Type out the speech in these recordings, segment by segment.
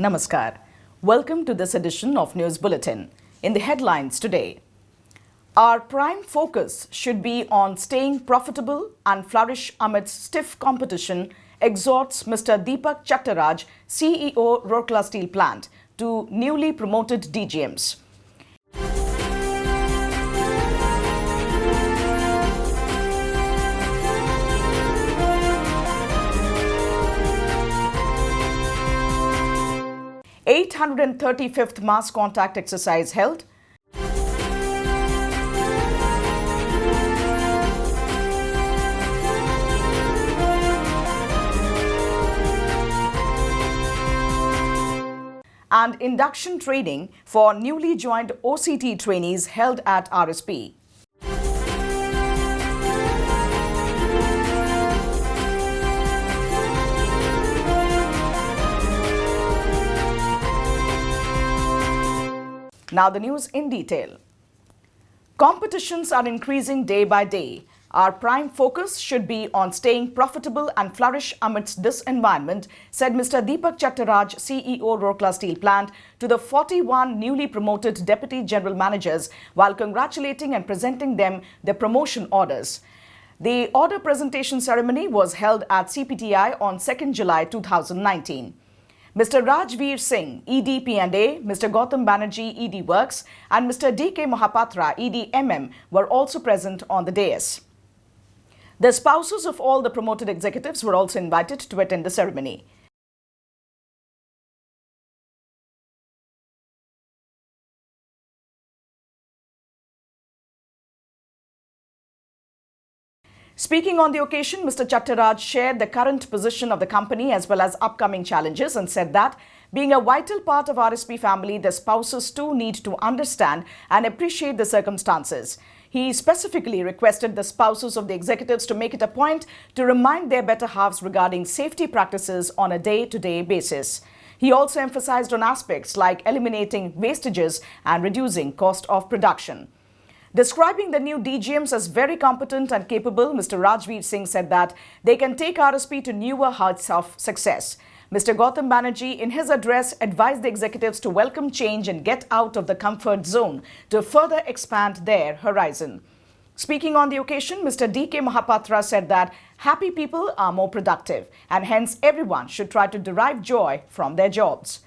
Namaskar. Welcome to this edition of News Bulletin. In the headlines today, our prime focus should be on staying profitable and flourish amidst stiff competition, exhorts Mr. Deepak Chattaraj, CEO Rourkela Steel Plant, to newly promoted DGMs. (835th mass contact exercise held). And induction training for newly joined OCT trainees held at RSP. Now the news in detail. Competitions are increasing day by day. Our prime focus should be on staying profitable and flourish amidst this environment, said Mr. Deepak Chattaraj, CEO Rourkela Steel Plant, to the 41 newly promoted Deputy General Managers while congratulating and presenting them their promotion orders. The order presentation ceremony was held at CPTI on 2nd July 2019. Mr. Rajveer Singh, ED P&A, Mr. Gautam Banerjee, ED Works, and Mr. D.K. Mohapatra, ED MM, were also present on the dais. The spouses of all the promoted executives were also invited to attend the ceremony. Speaking on the occasion, Mr. Chattaraj shared the current position of the company as well as upcoming challenges and said that, being a vital part of RSP family, the spouses too need to understand and appreciate the circumstances. He specifically requested the spouses of the executives to make it a point to remind their better halves regarding safety practices on a day-to-day basis. He also emphasized on aspects like eliminating wastages and reducing cost of production. Describing the new DGMs as very competent and capable, Mr. Rajveer Singh said that they can take RSP to newer heights of success. Mr. Gautam Banerjee, in his address, advised the executives to welcome change and get out of the comfort zone to further expand their horizon. Speaking on the occasion, Mr. D.K. Mohapatra said that happy people are more productive and hence everyone should try to derive joy from their jobs.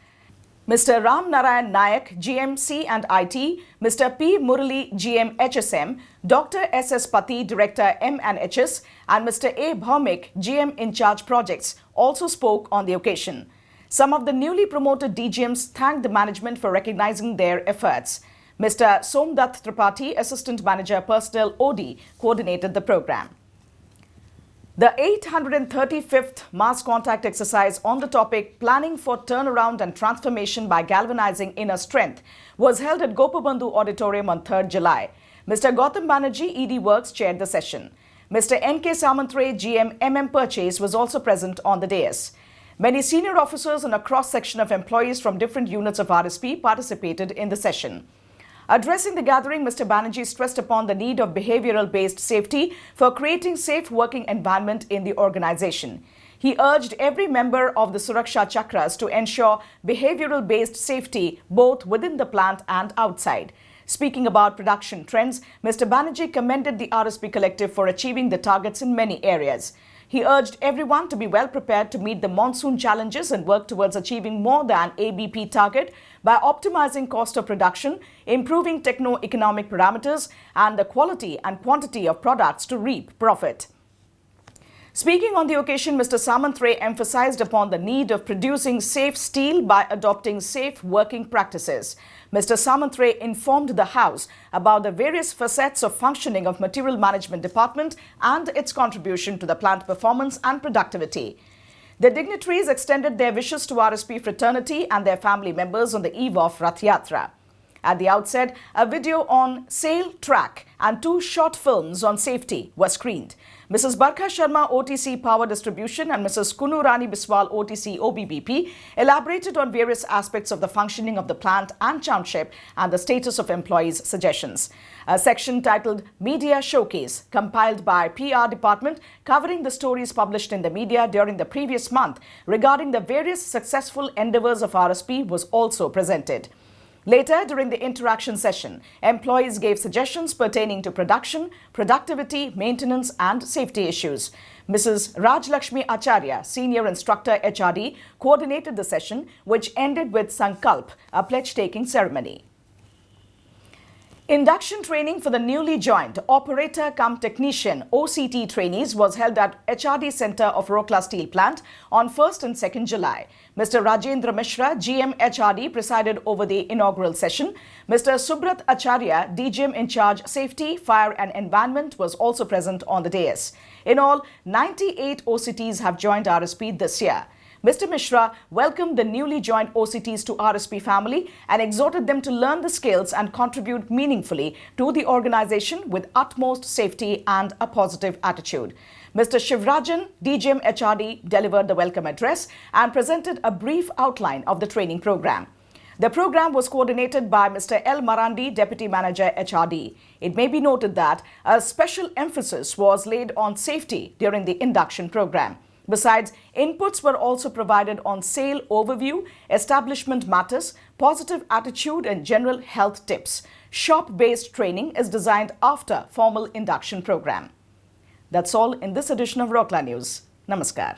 Mr. Ram Narayan Nayak, GM C&IT, Mr. P. Murali, GM HSM, Dr. S.S. Pati, Director M&HS, and Mr. A. Bhaumik, GM in charge projects, also spoke on the occasion. Some of the newly promoted DGMs thanked the management for recognizing their efforts. Mr. Somdath Tripathi, Assistant Manager Personnel OD, coordinated the program. The 835th mass contact exercise on the topic Planning for Turnaround and Transformation by Galvanizing Inner Strength was held at Gopabandhu Auditorium on 3rd July. Mr. Gautam Banerjee, ED Works, chaired the session. Mr. N.K. Samantre, GM MM Purchase, was also present on the dais. Many senior officers and a cross-section of employees from different units of RSP participated in the session. Addressing the gathering, Mr. Banerjee stressed upon the need of behavioral-based safety for creating safe working environment in the organization. He urged every member of the Suraksha Chakras to ensure behavioral-based safety both within the plant and outside. Speaking about production trends, Mr. Banerjee commended the RSP collective for achieving the targets in many areas. He urged everyone to be well prepared to meet the monsoon challenges and work towards achieving more than ABP target by optimizing cost of production, improving techno-economic parameters, and the quality and quantity of products to reap profit. Speaking on the occasion, Mr. Samantre emphasized upon the need of producing safe steel by adopting safe working practices. Mr. Samantre informed the House about the various facets of functioning of Material Management Department and its contribution to the plant performance and productivity. The dignitaries extended their wishes to RSP fraternity and their family members on the eve of Rath Yatra. At the outset, a video on Sail Track and 2 short films on safety were screened. Mrs. Barkha Sharma, OTC Power Distribution, and Mrs. Kunu Rani Biswal, OTC OBBP, elaborated on various aspects of the functioning of the plant and township and the status of employees' suggestions. A section titled Media Showcase, compiled by PR department, covering the stories published in the media during the previous month regarding the various successful endeavors of RSP, was also presented. Later, during the interaction session, employees gave suggestions pertaining to production, productivity, maintenance and safety issues. Mrs. Rajlakshmi Acharya, Senior Instructor HRD, coordinated the session, which ended with Sankalp, a pledge-taking ceremony. Induction training for the newly joined Operator-cum-Technician OCT trainees was held at HRD Centre of Rourkela Steel Plant on 1st and 2nd July. Mr. Rajendra Mishra, GM HRD, presided over the inaugural session. Mr. Subrat Acharya, DGM in charge Safety, Fire and Environment, was also present on the dais. In all, 98 OCTs have joined RSP this year. Mr. Mishra welcomed the newly joined OCTs to RSP family and exhorted them to learn the skills and contribute meaningfully to the organization with utmost safety and a positive attitude. Mr. Shivrajan, DGM HRD, delivered the welcome address and presented a brief outline of the training program. The program was coordinated by Mr. L. Marandi, Deputy Manager HRD. It may be noted that a special emphasis was laid on safety during the induction program. Besides, inputs were also provided on sale overview, establishment matters, positive attitude and general health tips. Shop-based training is designed after formal induction program. That's all in this edition of Rourkela News. Namaskar.